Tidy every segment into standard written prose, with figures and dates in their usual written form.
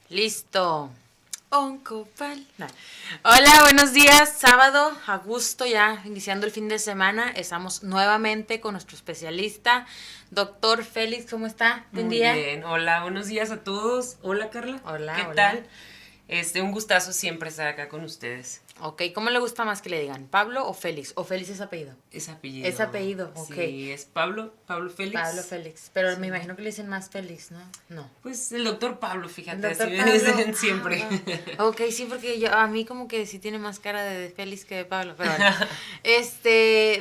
Listo. Oncopal. No. Hola, buenos días. Sábado, a gusto, ya iniciando el fin de semana. Estamos nuevamente con nuestro especialista, doctor Félix. ¿Cómo está? Buen Muy día. bien, hola, buenos días a todos. Hola Carla, ¿qué Hola, hola. tal? Un gustazo siempre estar acá con ustedes. Ok, ¿cómo le gusta más que le digan? ¿Pablo o Félix? ¿O Félix es apellido? Es Es apellido, apellido, ok. sí, es Pablo Pablo Félix. Félix. Pero me Sí. imagino que le dicen más Félix, ¿no? No. Pues el doctor Pablo, El fíjate, así doctor me Pablo. dicen Ah, siempre. wow. Ok, sí, porque a mí como que sí tiene más cara de Félix que de Pablo. Pero bueno.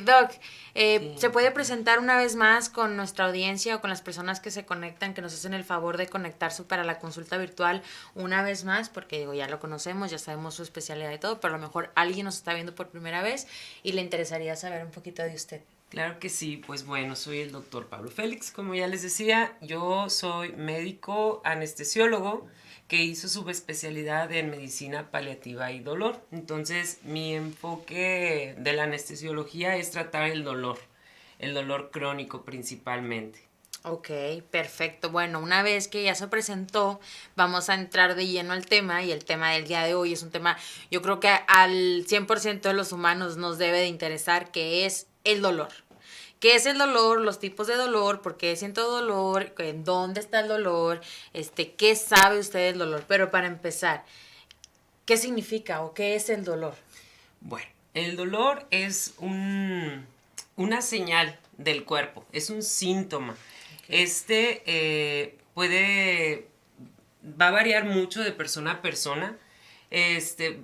Doc, ¿se Sí, puede Carla. presentar una vez más con nuestra audiencia o con las personas que se conectan, que nos hacen el favor de conectarse para la consulta virtual una vez más? Porque digo, ya lo conocemos, ya sabemos su especialidad y todo, pero a lo mejor alguien nos está viendo por primera vez y le interesaría saber un poquito de usted. Claro que sí, pues bueno, soy el doctor Pablo Félix, como ya les decía, yo soy médico anestesiólogo que hizo subespecialidad en medicina paliativa y dolor. Entonces, mi enfoque de la anestesiología es tratar el dolor crónico principalmente. Ok, perfecto. Bueno, una vez que ya se presentó, vamos a entrar de lleno al tema y el tema del día de hoy es un tema, yo creo que al 100% de los humanos nos debe de interesar, que es el dolor. ¿Qué es el dolor? Los tipos de dolor, por qué siento dolor, en dónde está el dolor, qué sabe usted del dolor. Pero para empezar, ¿qué significa o qué es el dolor? Bueno, el dolor es una señal del cuerpo, es un síntoma. Okay. Va a variar mucho de persona a persona.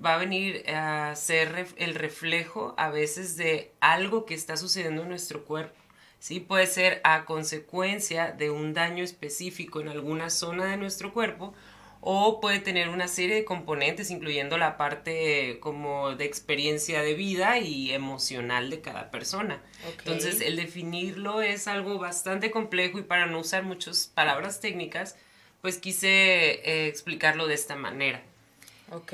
Va a venir a ser el reflejo a veces de algo que está sucediendo en nuestro cuerpo. ¿Sí? Puede ser a consecuencia de un daño específico en alguna zona de nuestro cuerpo o puede tener una serie de componentes, incluyendo la parte como de experiencia de vida y emocional de cada persona. Entonces, Ok, el definirlo es algo bastante complejo y para no usar muchas palabras técnicas, pues quise explicarlo de esta manera. ok.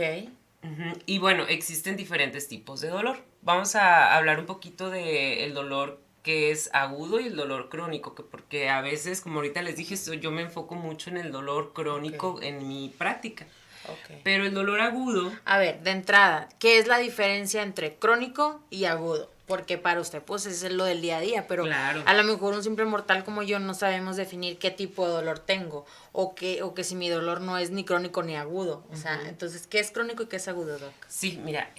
Y bueno, existen diferentes tipos de dolor. Vamos a hablar un poquito del dolor que es agudo y el dolor crónico, porque a veces, como ahorita les dije, yo me enfoco mucho en el dolor Ok, crónico en mi práctica. ok. Pero el dolor agudo, A ver, de entrada, ¿qué es la diferencia entre crónico y agudo? Porque para usted, pues, es lo del día a día, pero claro. a lo mejor un simple mortal como yo no sabemos definir qué tipo de dolor tengo, o que si mi dolor no es ni crónico ni agudo. O sea, entonces, ¿qué es crónico y qué es agudo, Doc? Sí, mira,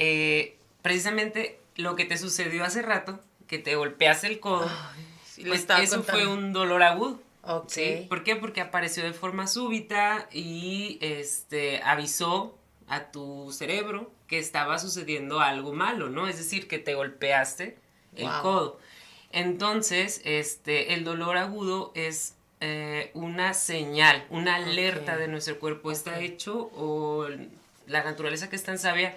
precisamente lo que te sucedió hace rato, que te golpeaste el codo, Ay, sí, le pues estaba eso fue contando. un dolor agudo. Ok, ¿Sí? ¿Por qué? Porque apareció de forma súbita y avisó a tu cerebro que estaba sucediendo algo malo, ¿no? Es decir, que te golpeaste el wow. codo. Entonces, el dolor agudo es una señal, una Ok, alerta de nuestro cuerpo. ok. Está hecho, o la naturaleza que es tan sabia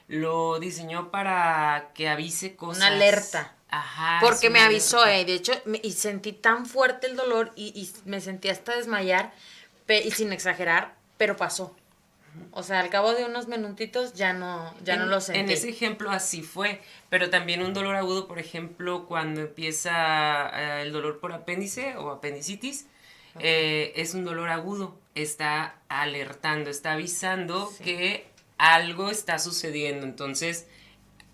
lo diseñó para que avise Una cosas. alerta. Ajá, es Porque me una avisó, alerta. de hecho, y sentí tan fuerte el dolor y me sentí hasta desmayar, y sin exagerar, pero pasó. O sea, al cabo de unos minutitos ya no lo En ese sentí. ejemplo así fue, pero también un dolor agudo, por ejemplo, cuando empieza el dolor por apéndice o apendicitis, Ok, es un dolor agudo, está alertando, está avisando sí. que algo está sucediendo, entonces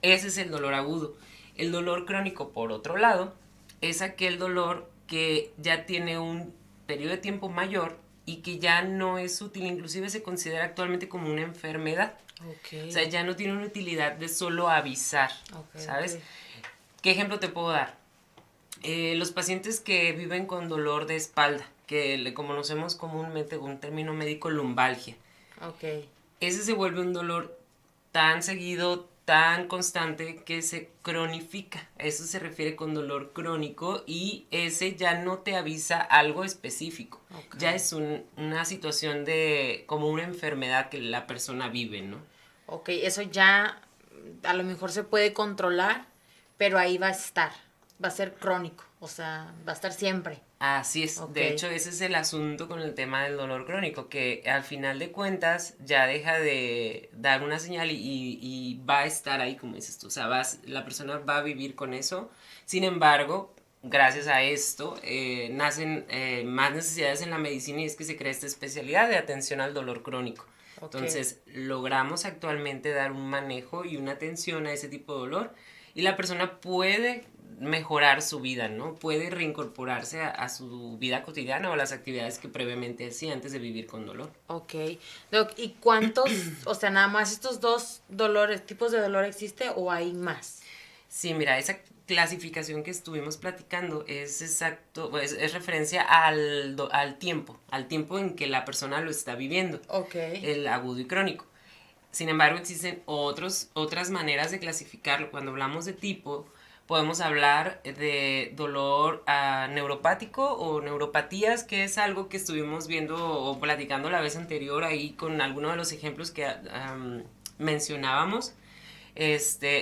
ese es el dolor agudo. El dolor crónico, por otro lado, es aquel dolor que ya tiene un periodo de tiempo mayor y que ya no es útil, inclusive se considera actualmente como una enfermedad. Ok, O sea, ya no tiene una utilidad de solo avisar, ok, ok. ¿sabes? ¿Qué ejemplo te puedo dar? Los pacientes que viven con dolor de espalda, que le conocemos comúnmente con un término médico lumbalgia, Ok, ese se vuelve un dolor tan seguido, tan constante que se cronifica. A eso se refiere con dolor crónico y ese ya no te avisa algo específico. ok. Ya es una situación de como una enfermedad que la persona vive, ¿no? Ok, eso ya a lo mejor se puede controlar, pero ahí va a estar. Va a ser crónico, o sea, va a estar siempre. Así es, Ok, de hecho ese es el asunto con el tema del dolor crónico, que al final de cuentas ya deja de dar una señal y va a estar ahí, como dices tú, o sea, la persona va a vivir con eso, sin embargo, gracias a esto nacen más necesidades en la medicina y es que se crea esta especialidad de atención al dolor crónico. Ok. Entonces, logramos actualmente dar un manejo y una atención a ese tipo de dolor y la persona puede mejorar su vida, ¿no? Puede reincorporarse a su vida cotidiana o a las actividades que previamente hacía antes de vivir con dolor. Ok. Doc, ¿y cuántos, o sea, nada más estos dos dolores, tipos de dolor existe o hay más? Sí, mira, esa clasificación que estuvimos platicando es exacto, pues, es referencia al tiempo en que la persona lo está viviendo, Ok. el agudo y crónico. Sin embargo, existen otras maneras de clasificarlo. Cuando hablamos de tipo, podemos hablar de dolor neuropático o neuropatías, que es algo que estuvimos viendo o platicando la vez anterior ahí con algunos de los ejemplos que mencionábamos.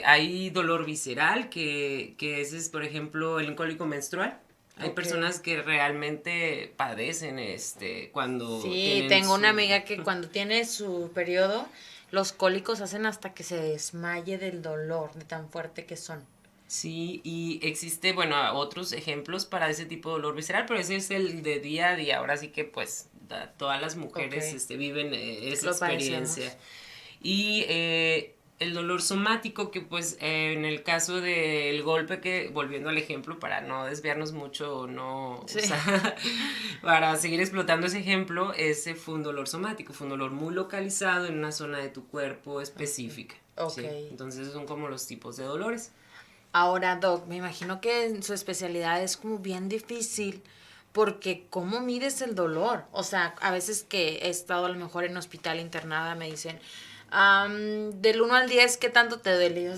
Hay dolor visceral, que ese es, por ejemplo, el cólico menstrual. Hay Ok. personas que realmente padecen cuando Sí, tienen tengo una su... amiga que cuando tiene su periodo, los cólicos hacen hasta que se desmaye del dolor, de tan fuerte que son. Sí, y existe, bueno, otros ejemplos para ese tipo de dolor visceral, pero ese es el de día a día. Ahora sí que pues todas las Ok, mujeres viven esa lo padecemos. experiencia. Y el dolor somático, que pues en el caso del golpe, que volviendo al ejemplo, para no desviarnos mucho, no, o Sí, sea, para seguir explotando ese ejemplo, ese fue un dolor somático, fue un dolor muy localizado en una zona de tu cuerpo específica, ok. ¿sí? Entonces son como los tipos de dolores. Ahora, Doc, me imagino que en su especialidad es como bien difícil porque ¿cómo mides el dolor? O sea, a veces que he estado a lo mejor en hospital internada me dicen, del 1 al 10, ¿qué tanto te duele? Y yo,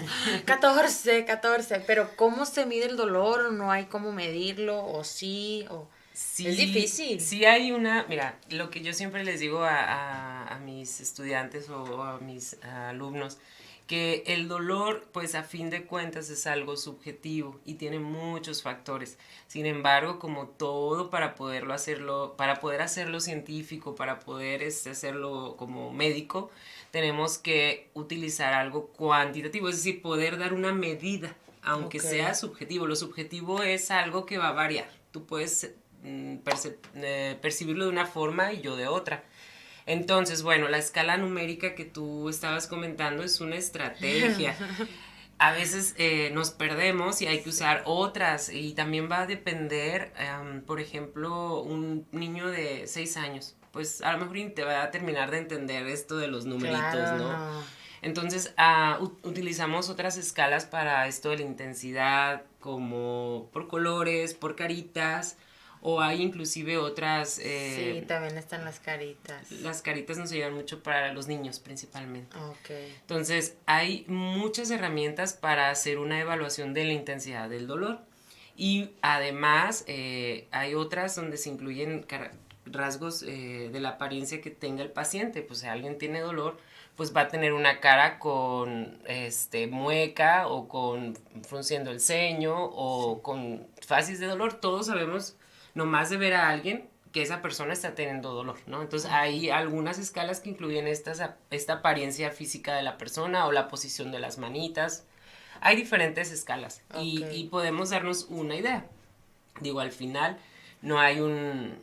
14, 14, pero ¿cómo se mide el dolor? ¿No hay cómo medirlo? ¿O sí? ¿O es Sí, difícil? sí hay una, mira, lo que yo siempre les digo a mis estudiantes o a mis alumnos, que el dolor, pues a fin de cuentas es algo subjetivo y tiene muchos factores. Sin embargo, como todo para poder hacerlo científico, para poder hacerlo como médico, tenemos que utilizar algo cuantitativo, es decir, poder dar una medida, aunque Ok, sea subjetivo. Lo subjetivo es algo que va a variar. Tú puedes percibirlo de una forma y yo de otra. Entonces, bueno, la escala numérica que tú estabas comentando es una estrategia. A veces nos perdemos y hay que sí, usar otras y también va a depender, por ejemplo, un niño de 6 años, pues a lo mejor ni te va a terminar de entender esto de los numeritos, claro, ¿no? no. Entonces, utilizamos otras escalas para esto de la intensidad, como por colores, por caritas, o hay inclusive otras, Sí, también están las caritas. las caritas nos ayudan mucho para los niños principalmente. Ok, Entonces, hay muchas herramientas para hacer una evaluación de la intensidad del dolor. Y además, hay otras donde se incluyen rasgos de la apariencia que tenga el paciente. Pues si alguien tiene dolor, pues va a tener una cara con mueca o con frunciendo el ceño sí. o con facies de dolor. Todos sabemos, nomás de ver a alguien, que esa persona está teniendo dolor, ¿no? Entonces Ok, hay algunas escalas que incluyen esta apariencia física de la persona o la posición de las manitas. Hay diferentes escalas ok. y podemos darnos una idea. Digo, al final no hay un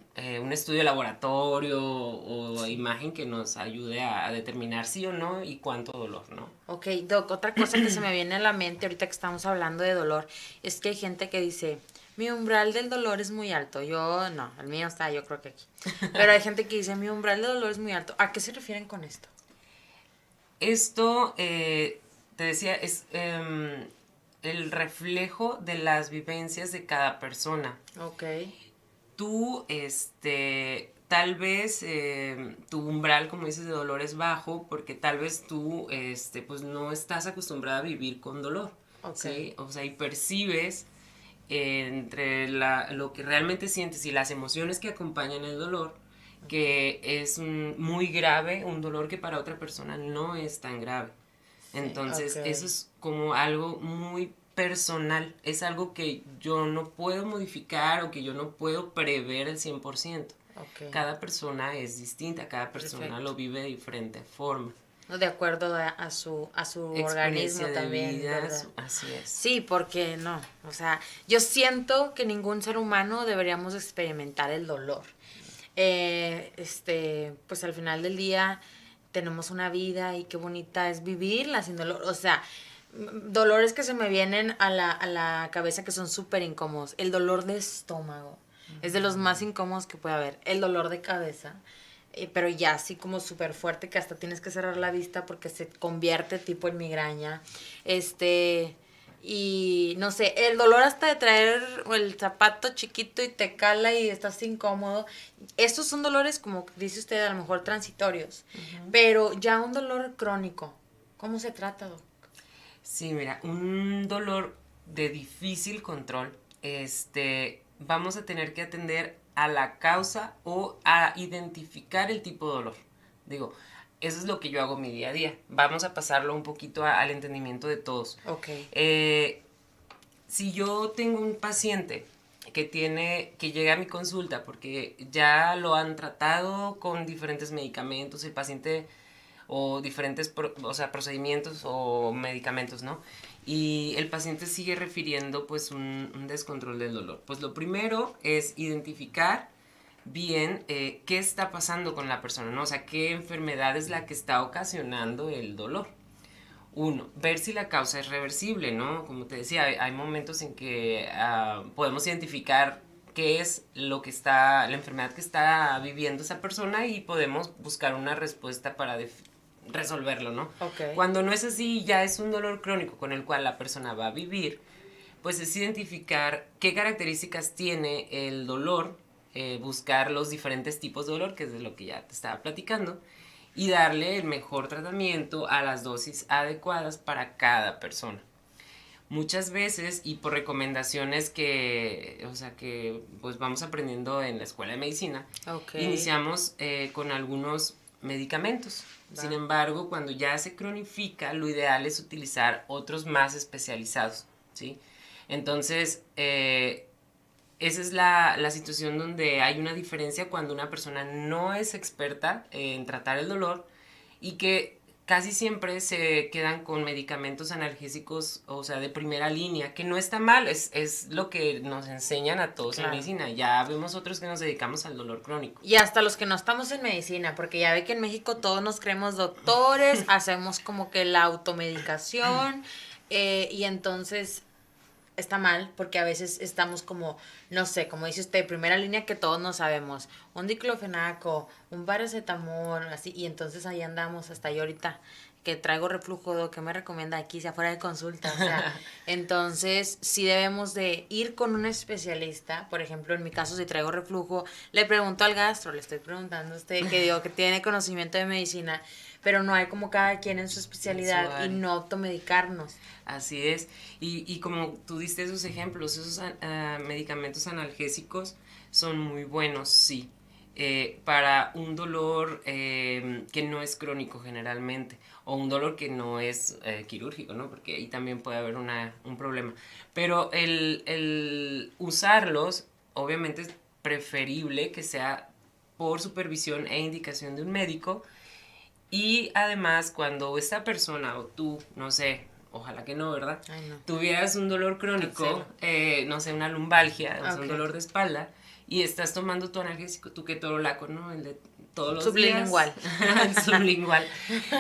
estudio de laboratorio o Sí. imagen que nos ayude a determinar sí o no y cuánto dolor, ¿no? Ok, Doc, otra cosa que se me viene a la mente ahorita que estamos hablando de dolor es que hay gente que dice, mi umbral del dolor es muy alto. Yo, no, el mío está, yo creo que aquí. Pero hay gente que dice, mi umbral del dolor es muy alto. ¿A qué se refieren con esto? Esto, te decía, es el reflejo de las vivencias de cada persona. Ok, Tú, tal vez tu umbral, como dices, de dolor es bajo porque tal vez tú, pues no estás acostumbrada a vivir con dolor, ok, ¿sí? O sea, y percibes entre lo que realmente sientes y las emociones que acompañan el dolor, que es muy grave, un dolor que para otra persona no es tan grave. sí, ok, Entonces, eso es como algo muy personal, es algo que yo no puedo modificar o que yo no puedo prever al 100%. ok, Cada persona es distinta, cada persona perfecto. lo vive de diferente forma. De acuerdo a su organismo experiencia de también, vida, ¿verdad? así es. Sí, porque no, o sea, yo siento que ningún ser humano deberíamos experimentar el dolor. Pues al final del día tenemos una vida y qué bonita es vivirla sin dolor. O sea, dolores que se me vienen a la cabeza que son súper incómodos. El dolor de estómago es de los más incómodos que puede haber. El dolor de cabeza, pero ya así como súper fuerte que hasta tienes que cerrar la vista porque se convierte tipo en migraña. Y no sé, el dolor hasta de traer el zapato chiquito y te cala y estás incómodo. Estos son dolores, como dice usted, a lo mejor transitorios. Pero ya un dolor crónico, ¿cómo se trata, Doc? Sí, mira, un dolor de difícil control, vamos a tener que atender a la causa o a identificar el tipo de dolor. Digo, eso es lo que yo hago mi día a día. Vamos a pasarlo un poquito al entendimiento de todos. Ok. Si yo tengo un paciente que llega a mi consulta porque ya lo han tratado con diferentes medicamentos, el paciente o diferentes o sea, procedimientos o medicamentos, ¿no? Y el paciente sigue refiriendo pues un descontrol del dolor. Pues lo primero es identificar bien qué está pasando con la persona, ¿no? O sea, qué enfermedad es la que está ocasionando el dolor. Uno, ver si la causa es reversible, ¿no? Como te decía, hay momentos en que podemos identificar qué es lo que está, la enfermedad que está viviendo esa persona y podemos buscar una respuesta para resolverlo, ¿no? Ok. Cuando no es así, ya es un dolor crónico con el cual la persona va a vivir, pues es identificar qué características tiene el dolor, buscar los diferentes tipos de dolor, que es de lo que ya te estaba platicando, y darle el mejor tratamiento a las dosis adecuadas para cada persona. Muchas veces, y por recomendaciones que, o sea, que pues vamos aprendiendo en la escuela de medicina, Ok. iniciamos con algunos medicamentos. Va. Sin embargo, cuando ya se cronifica, lo ideal es utilizar otros más especializados, ¿sí? Entonces, esa es la situación donde hay una diferencia cuando una persona no es experta en tratar el dolor y que casi siempre se quedan con medicamentos analgésicos, o sea, de primera línea, que no está mal, es lo que nos enseñan a todos en Claro. medicina. Ya vemos otros que nos dedicamos al dolor crónico. Y hasta los que no estamos en medicina, porque ya ve que en México todos nos creemos doctores, hacemos como que la automedicación, y entonces está mal, porque a veces estamos como, no sé, como dice usted, primera línea que todos no sabemos, un diclofenaco, un paracetamol, así, y entonces ahí andamos hasta yo ahorita que traigo reflujo, ¿qué me recomienda aquí si afuera de consulta? O sea, entonces sí debemos de ir con un especialista. Por ejemplo, en mi caso, si traigo reflujo, le pregunto al gastro, le estoy preguntando a usted que digo que tiene conocimiento de medicina, pero no hay como cada quien en su especialidad y no automedicarnos. Así es. Y como tú diste esos ejemplos, esos medicamentos analgésicos son muy buenos, sí, para un dolor que no es crónico generalmente, o un dolor que no es quirúrgico, ¿no? Porque ahí también puede haber un problema. Pero el usarlos, obviamente es preferible que sea por supervisión e indicación de un médico, y además, cuando esta persona o tú, no sé, ojalá que no, ¿verdad? Ay, no. Tuvieras un dolor crónico, no sé, una lumbalgia, o sea, un dolor de espalda, y estás tomando tu analgésico, tu ketorolaco, ¿no? El de todos los Sublingual. días. El sublingual.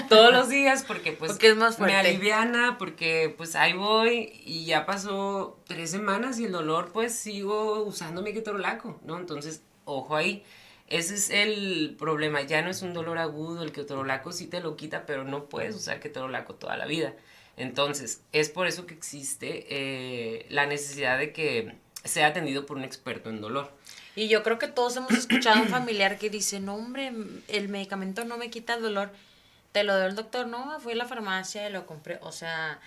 Todos los días, porque pues porque es más fuerte. me aliviana, porque pues ahí voy, y ya pasó 3 semanas y el dolor, pues sigo usando mi ketorolaco, ¿no? Entonces, ojo ahí. Ese es el problema, ya no es un dolor agudo, el ketorolaco sí te lo quita, pero no puedes usar ketorolaco toda la vida. Entonces, es por eso que existe la necesidad de que sea atendido por un experto en dolor. Y yo creo que todos hemos escuchado a un familiar que dice, no hombre, el medicamento no me quita el dolor, te lo dio el doctor, no, fui a la farmacia y lo compré, o sea,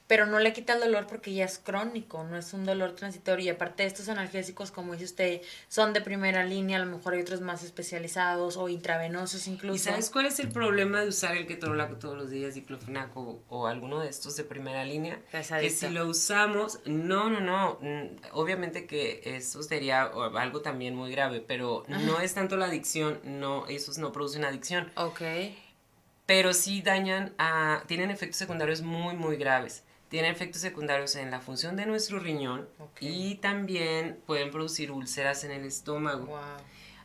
pero no le quita el dolor porque ya es crónico, no es un dolor transitorio. Y aparte de estos analgésicos, como dice usted, son de primera línea, a lo mejor hay otros más especializados o intravenosos incluso. ¿Y sabes cuál es el problema de usar el ketorolaco todos los días, diclofenaco o alguno de estos de primera línea? Pesadito. Que si lo usamos, no, obviamente que eso sería algo también muy grave, pero no es tanto la adicción, no, esos no producen adicción. Ok. pero sí tienen efectos secundarios muy, muy graves. Tienen efectos secundarios en la función de nuestro riñón y también pueden producir úlceras en el estómago. Wow.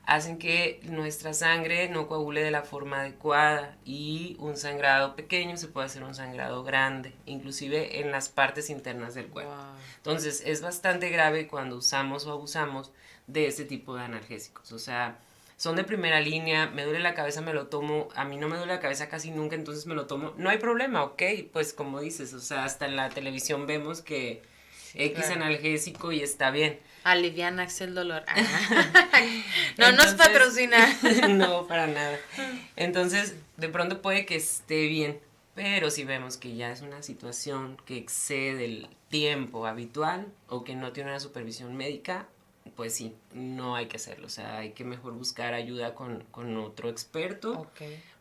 Hacen que nuestra sangre no coagule de la forma adecuada y un sangrado pequeño se puede hacer un sangrado grande, inclusive en las partes internas del cuerpo. Wow. Entonces es bastante grave cuando usamos o abusamos de este tipo de analgésicos. O sea, son de primera línea, me duele la cabeza, me lo tomo, a mí no me duele la cabeza casi nunca, entonces me lo tomo, no hay problema, ok, pues como dices, o sea, hasta en la televisión vemos que sí, X claro, analgésico y está bien. Alivianax el dolor. No entonces, nos patrocina. No, para nada. Entonces, de pronto puede que esté bien, pero si vemos que ya es una situación que excede el tiempo habitual o que no tiene una supervisión médica, pues sí, no hay que hacerlo. O sea, hay que mejor buscar ayuda con otro experto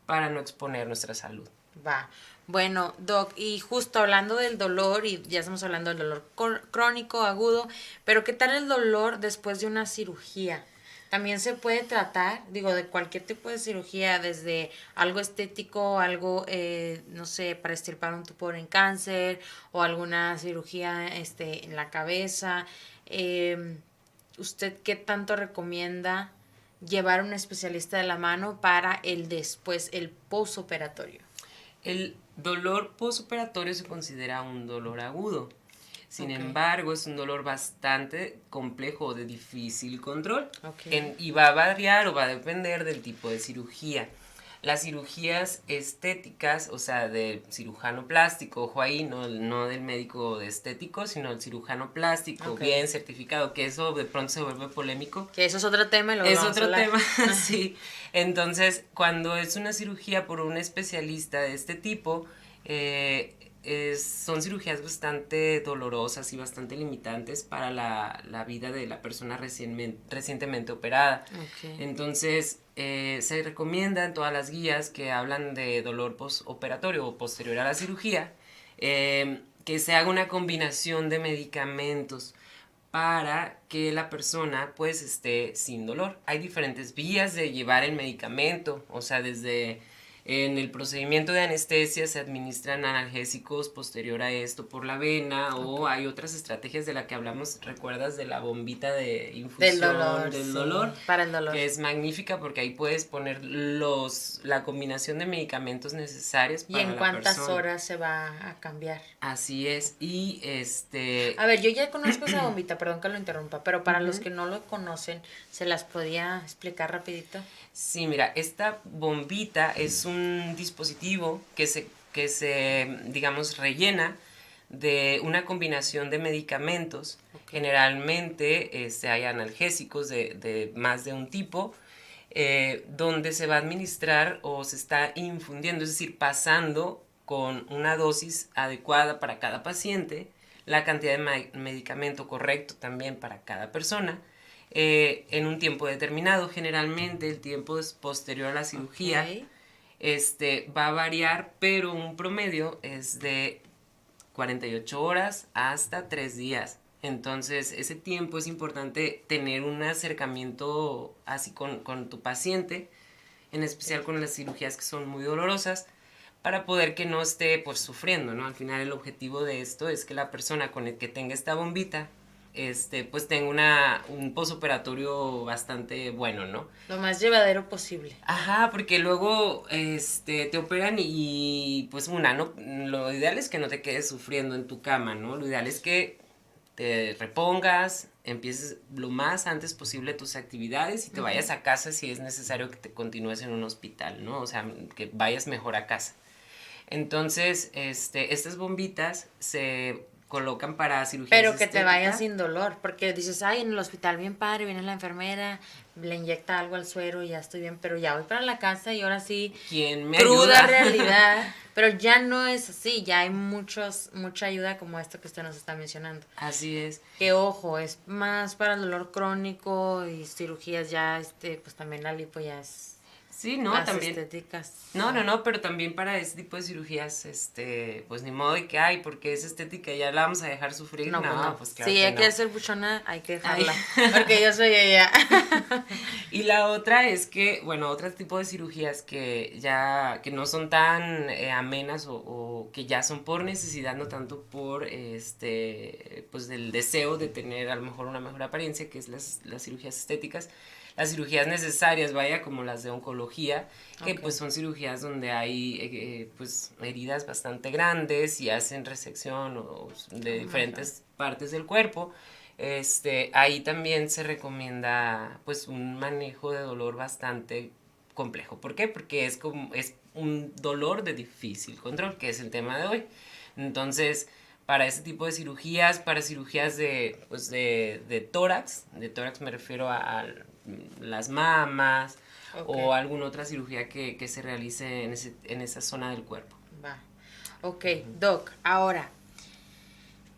para no exponer nuestra salud. Va. Bueno, Doc, y justo hablando del dolor, y ya estamos hablando del dolor crónico, agudo, pero ¿qué tal el dolor después de una cirugía? También se puede tratar, digo, de cualquier tipo de cirugía, desde algo estético, algo, no sé, para extirpar un tumor en cáncer, o alguna cirugía en la cabeza. ¿Usted qué tanto recomienda llevar a un especialista de la mano para el después, el postoperatorio? El dolor postoperatorio se considera un dolor agudo. Sin embargo, es un dolor bastante complejo, de difícil control. Y va a variar o va a depender del tipo de cirugía. Las cirugías estéticas, o sea, del cirujano plástico, ojo ahí, no del médico de estético, sino el cirujano plástico, bien certificado, que eso de pronto se vuelve polémico. Que eso es otro tema. Es otro tema, sí. Entonces, cuando es una cirugía por un especialista de este tipo, son cirugías bastante dolorosas y bastante limitantes para la vida de la persona recientemente operada. Entonces, se recomienda en todas las guías que hablan de dolor postoperatorio o posterior a la cirugía, que se haga una combinación de medicamentos para que la persona pues esté sin dolor. Hay diferentes vías de llevar el medicamento, o sea, desde en el procedimiento de anestesia se administran analgésicos posterior a esto por la vena, o hay otras estrategias de la que hablamos, ¿recuerdas? De la bombita de infusión del dolor, para el dolor, que es magnífica porque ahí puedes poner la combinación de medicamentos necesarios para la persona. ¿Y en cuántas horas se va a cambiar? Así es, y A ver, yo ya conozco esa bombita, perdón que lo interrumpa, pero para los que no lo conocen, ¿se las podía explicar rapidito? Sí, mira, esta bombita es un dispositivo que se digamos, rellena de una combinación de medicamentos. Generalmente hay analgésicos de más de un tipo, donde se va a administrar o se está infundiendo, es decir, pasando con una dosis adecuada para cada paciente, la cantidad de medicamento correcto también para cada persona, en un tiempo determinado. Generalmente el tiempo posterior a la cirugía va a variar, pero un promedio es de 48 horas hasta 3 días. Entonces, ese tiempo es importante tener un acercamiento así con tu paciente, en especial con las cirugías que son muy dolorosas, para poder que no esté pues sufriendo, ¿no? Al final el objetivo de esto es que la persona con el que tenga esta bombita, pues tenga un postoperatorio bastante bueno, ¿no? Lo más llevadero posible. Ajá, porque luego te operan y pues ¿no? Lo ideal es que no te quedes sufriendo en tu cama, ¿no? Lo ideal es que te repongas, empieces lo más antes posible tus actividades y te vayas a casa si es necesario que te continúes en un hospital, ¿no? O sea, que vayas mejor a casa. Entonces, estas bombitas se colocan para cirugías pero que estética. Te vayas sin dolor, porque dices, ay, en el hospital bien padre, viene la enfermera, le inyecta algo al suero y ya estoy bien, pero ya voy para la casa y ahora sí, ¿quién me cruda ayuda? realidad, pero ya no es así, ya hay mucha ayuda como esto que usted nos está mencionando. Así es. Que ojo, es más para el dolor crónico y cirugías ya, pues también la lipo ya es... Sí, no, las también. estéticas. No, pero también para ese tipo de cirugías, pues ni modo de que, ay, porque es estética, ya la vamos a dejar sufrir. No, pues No, no. pues claro Si que hay que no. ser buchona, hay que Ay. dejarla. Porque yo soy ella. Y la otra es que, bueno, otro tipo de cirugías que no son tan amenas o que ya son por necesidad, no tanto por, pues del deseo de tener a lo mejor una mejor apariencia, que es las cirugías estéticas, las cirugías necesarias, vaya, como las de oncología, que Ok. pues son cirugías donde hay pues heridas bastante grandes y hacen resección o de Oh my God. diferentes partes del cuerpo. Ahí también se recomienda pues un manejo de dolor bastante complejo. ¿Por qué? Porque es un dolor de difícil control, que es el tema de hoy. Entonces, para ese tipo de cirugías, para cirugías pues de tórax me refiero a las mamas Ok. o alguna otra cirugía que se realice en esa zona del cuerpo. Va. Ok, Doc, ahora,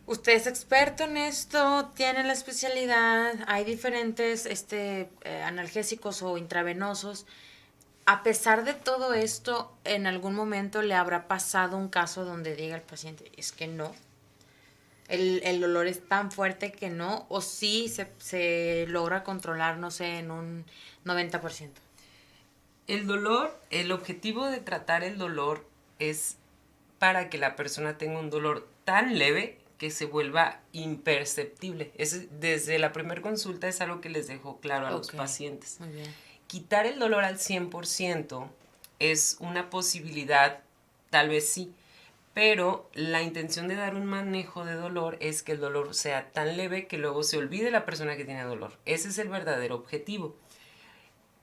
usted es experto en esto, tiene la especialidad, hay diferentes analgésicos o intravenosos. A pesar de todo esto, ¿en algún momento le habrá pasado un caso donde diga el paciente, es que no? El dolor es tan fuerte que no, o sí se logra controlar, no sé, en un 90%. El dolor, el objetivo de tratar el dolor es para que la persona tenga un dolor tan leve que se vuelva imperceptible. Desde la primera consulta es algo que les dejo claro a los Ok, pacientes. muy bien. Quitar el dolor al 100% es una posibilidad, tal vez sí, pero la intención de dar un manejo de dolor es que el dolor sea tan leve que luego se olvide la persona que tiene dolor. Ese es el verdadero objetivo.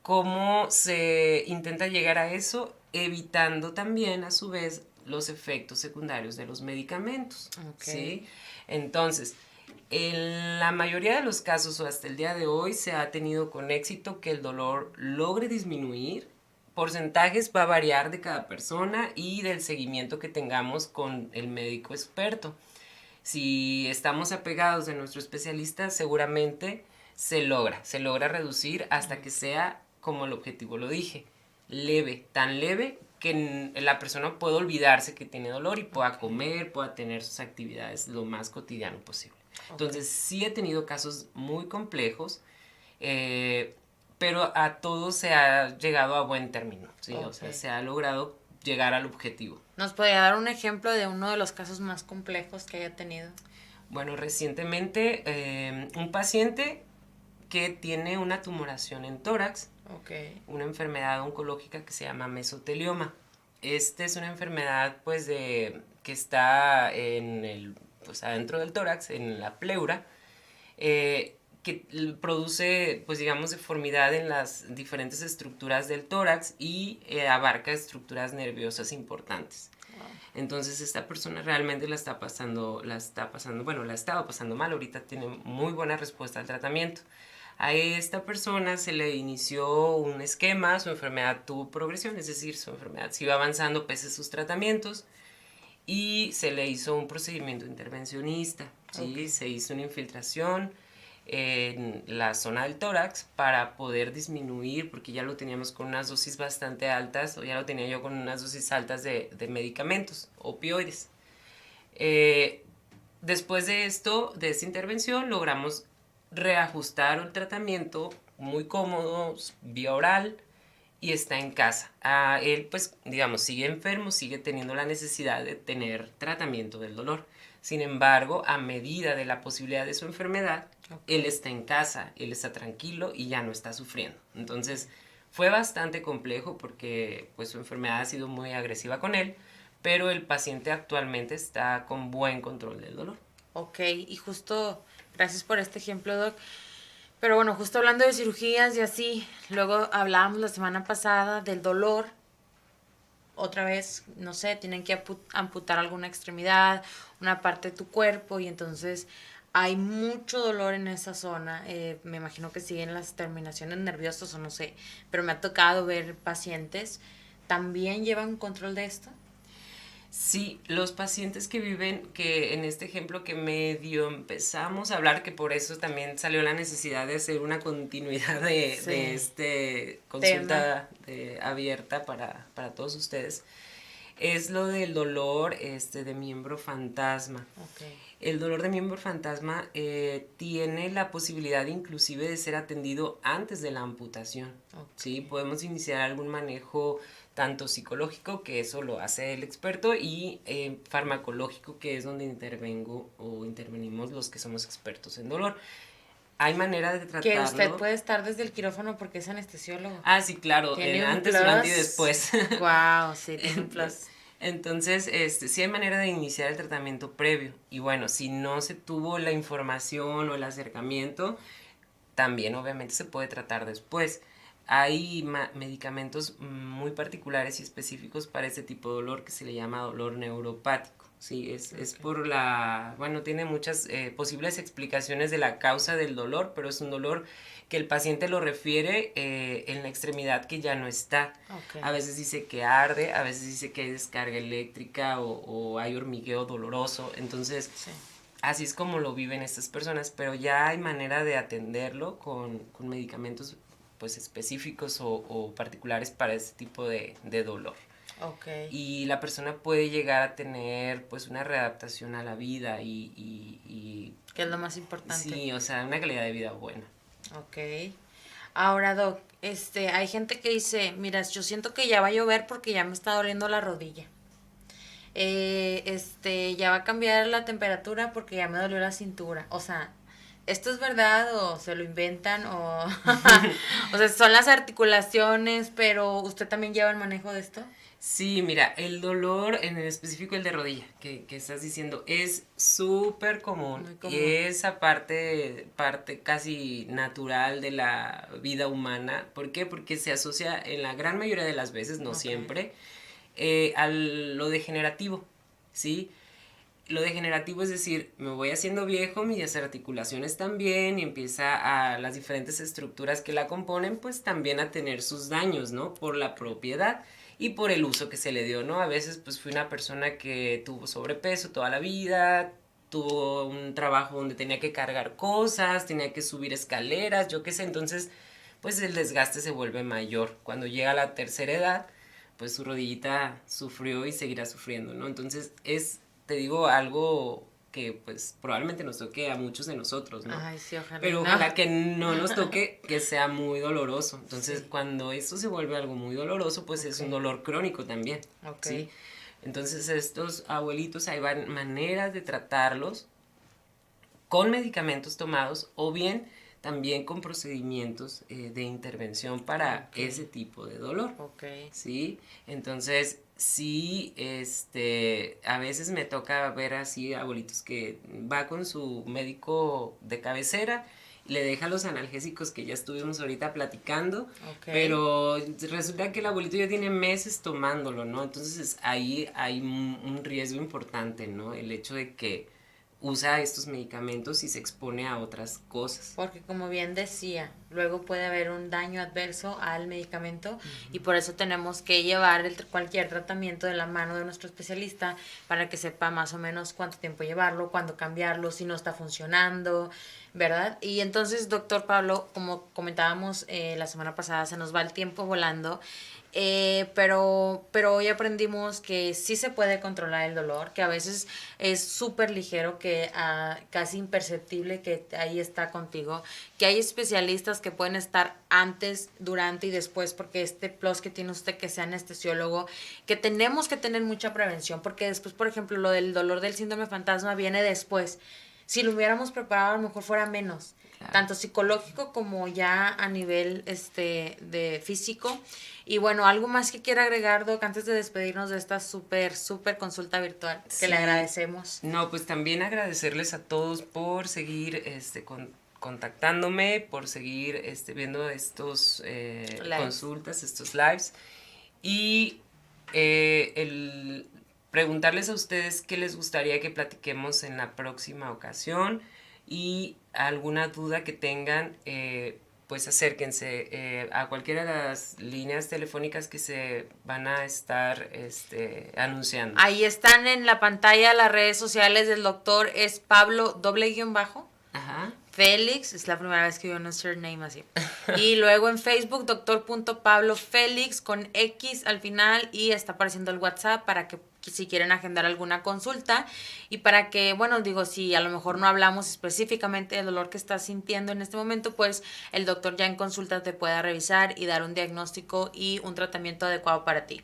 ¿Cómo se intenta llegar a eso? Evitando también, a su vez, los efectos secundarios de los medicamentos. Ok. ¿Sí? Entonces, en la mayoría de los casos o hasta el día de hoy se ha tenido con éxito que el dolor logre disminuir. Porcentajes va a variar de cada persona y del seguimiento que tengamos con el médico experto. Si estamos apegados de nuestro especialista, seguramente se logra reducir hasta que sea como el objetivo lo dije, leve, tan leve que la persona pueda olvidarse que tiene dolor y pueda Ok. comer, pueda tener sus actividades lo más cotidiano posible. Ok. Entonces sí he tenido casos muy complejos, pero a todos se ha llegado a buen término, ¿sí? O Ok. sea, se ha logrado llegar al objetivo. ¿Nos podría dar un ejemplo de uno de los casos más complejos que haya tenido? Bueno, recientemente un paciente que tiene una tumoración en tórax, Ok. una enfermedad oncológica que se llama mesotelioma. Esta es una enfermedad pues que está pues adentro del tórax, en la pleura, que produce pues digamos deformidad en las diferentes estructuras del tórax y abarca estructuras nerviosas importantes. Wow. Entonces esta persona realmente bueno, la estaba pasando mal, ahorita tiene muy buena respuesta al tratamiento. A esta persona se le inició un esquema, su enfermedad tuvo progresión, es decir, su enfermedad se iba avanzando pese a sus tratamientos y se le hizo un procedimiento intervencionista, ¿sí? Ok. Se hizo una infiltración en la zona del tórax para poder disminuir, porque ya lo teníamos con unas dosis bastante altas, o ya lo tenía yo con unas dosis altas de medicamentos, opioides. Eh, Después de esto, de esta intervención, logramos reajustar el tratamiento muy cómodo, vía oral, y está en casa. Él, pues, digamos, sigue enfermo, sigue teniendo la necesidad de tener tratamiento del dolor. Sin embargo, a medida de la posibilidad de su enfermedad, él Ok. está en casa, él está tranquilo y ya no está sufriendo. Entonces, fue bastante complejo porque pues su enfermedad ha sido muy agresiva con él, pero el paciente actualmente está con buen control del dolor. Ok, y justo, gracias por este ejemplo, Doc. Pero bueno, justo hablando de cirugías y así, luego hablábamos la semana pasada del dolor. Otra vez, no sé, tienen que amputar alguna extremidad, una parte de tu cuerpo y entonces hay mucho dolor en esa zona. Me imagino que siguen las terminaciones nerviosas o no sé, pero me ha tocado ver pacientes. ¿También llevan control de esto? Sí, los pacientes que viven, que en este ejemplo que medio empezamos a hablar, que por eso también salió la necesidad de hacer una continuidad de Sí. este Tema. consulta abierta para todos ustedes, es lo del dolor de miembro fantasma. Okay. El dolor de miembro fantasma tiene la posibilidad inclusive de ser atendido antes de la amputación. Okay. ¿Sí? Podemos iniciar algún manejo tanto psicológico, que eso lo hace el experto, y farmacológico, que es donde intervengo o intervenimos los que somos expertos en dolor. Hay manera de Que usted tratarlo. puede estar desde el quirófano porque es anestesiólogo. Ah, sí, claro, en Tiene un antes, durante y plus. después. Wow, sí, tiene un plus. Entonces, sí hay manera de iniciar el tratamiento previo. Y bueno, si no se tuvo la información o el acercamiento, también obviamente se puede tratar después. Hay medicamentos muy particulares y específicos para este tipo de dolor que se le llama dolor neuropático. Sí, es por bueno, tiene muchas posibles explicaciones de la causa del dolor, pero es un dolor que el paciente lo refiere en la extremidad que ya no está. Okay. A veces dice que arde, a veces dice que hay descarga eléctrica o hay hormigueo doloroso. Entonces, sí, así es como lo viven estas personas, pero ya hay manera de atenderlo con medicamentos pues específicos o particulares para este tipo de dolor. Okay. Y la persona puede llegar a tener pues una readaptación a la vida y que es lo más importante. Sí, o sea, una calidad de vida buena. Ok. Ahora, Doc, hay gente que dice, mira, yo siento que ya va a llover porque ya me está doliendo la rodilla. Ya va a cambiar la temperatura porque ya me dolió la cintura. O sea, ¿esto es verdad o se lo inventan o o sea, son las articulaciones, pero usted también lleva el manejo de esto? Sí, mira, el dolor, en el específico el de rodilla, que estás diciendo, es súper común. Muy común. Y esa parte casi natural de la vida humana. ¿Por qué? Porque se asocia en la gran mayoría de las veces, no siempre, a lo degenerativo, ¿sí? Lo degenerativo es decir, me voy haciendo viejo, mis articulaciones también, y empieza a las diferentes estructuras que la componen, pues también a tener sus daños, ¿no? Por la propiedad y por el uso que se le dio, ¿no? A veces pues fui una persona que tuvo sobrepeso toda la vida, tuvo un trabajo donde tenía que cargar cosas, tenía que subir escaleras, yo qué sé, entonces pues el desgaste se vuelve mayor. Cuando llega a la tercera edad, pues su rodillita sufrió y seguirá sufriendo, ¿no? Entonces te digo, algo que pues probablemente nos toque a muchos de nosotros, ¿no? Ay, sí, ojalá. Pero ojalá que no nos toque que sea muy doloroso. Entonces, Sí. cuando esto se vuelve algo muy doloroso, pues es un dolor crónico también, ¿sí? Entonces, estos abuelitos, hay maneras de tratarlos con medicamentos tomados o bien también con procedimientos de intervención para ese tipo de dolor. ¿Sí? Entonces, sí, a veces me toca ver así abuelitos que va con su médico de cabecera, le deja los analgésicos que ya estuvimos ahorita platicando, pero resulta que el abuelito ya tiene meses tomándolo, ¿no? Entonces ahí hay un riesgo importante, ¿no? El hecho de que usa estos medicamentos y se expone a otras cosas. Porque como bien decía, luego puede haber un daño adverso al medicamento y por eso tenemos que llevar cualquier tratamiento de la mano de nuestro especialista para que sepa más o menos cuánto tiempo llevarlo, cuándo cambiarlo, si no está funcionando, ¿verdad? Y entonces, doctor Pablo, como comentábamos la semana pasada, se nos va el tiempo volando. Pero hoy aprendimos que sí se puede controlar el dolor, que a veces es súper ligero, que casi imperceptible, que ahí está contigo, que hay especialistas que pueden estar antes, durante y después, porque este plus que tiene usted que sea anestesiólogo, que tenemos que tener mucha prevención, porque después, por ejemplo, lo del dolor del síndrome fantasma viene después. Si lo hubiéramos preparado, a lo mejor fuera menos. Claro. Tanto psicológico como ya a nivel de físico. Y bueno, algo más que quiera agregar, Doc, antes de despedirnos de esta súper consulta virtual, que le agradecemos. No, pues también agradecerles a todos por seguir contactándome, por seguir viendo estos consultas, estos lives. Y el preguntarles a ustedes qué les gustaría que platiquemos en la próxima ocasión y alguna duda que tengan, pues acérquense a cualquiera de las líneas telefónicas que se van a estar anunciando. Ahí están en la pantalla las redes sociales del doctor, es Pablo _. Ajá. Félix, es la primera vez que veo un surname así. Y luego en Facebook, doctor.pablofélix con X al final, y está apareciendo el WhatsApp para que si quieren agendar alguna consulta y para que, bueno, digo, si a lo mejor no hablamos específicamente del dolor que estás sintiendo en este momento, pues el doctor ya en consulta te pueda revisar y dar un diagnóstico y un tratamiento adecuado para ti.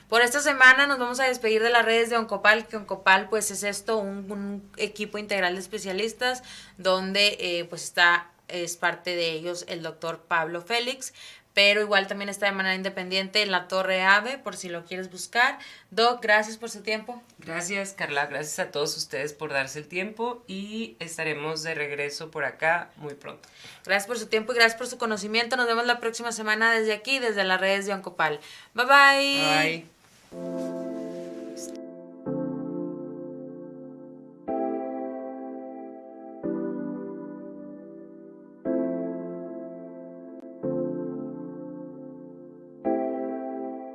Por esta semana nos vamos a despedir de las redes de Oncopal, que Oncopal pues es esto, un equipo integral de especialistas donde pues es parte de ellos el doctor Pablo Félix, pero igual también está de manera independiente en la Torre Ave, por si lo quieres buscar. Doc, gracias por su tiempo. Gracias, Carla, gracias a todos ustedes por darse el tiempo y estaremos de regreso por acá muy pronto. Gracias por su tiempo y gracias por su conocimiento. Nos vemos la próxima semana desde aquí, desde las redes de Oncopal. Bye bye. Bye.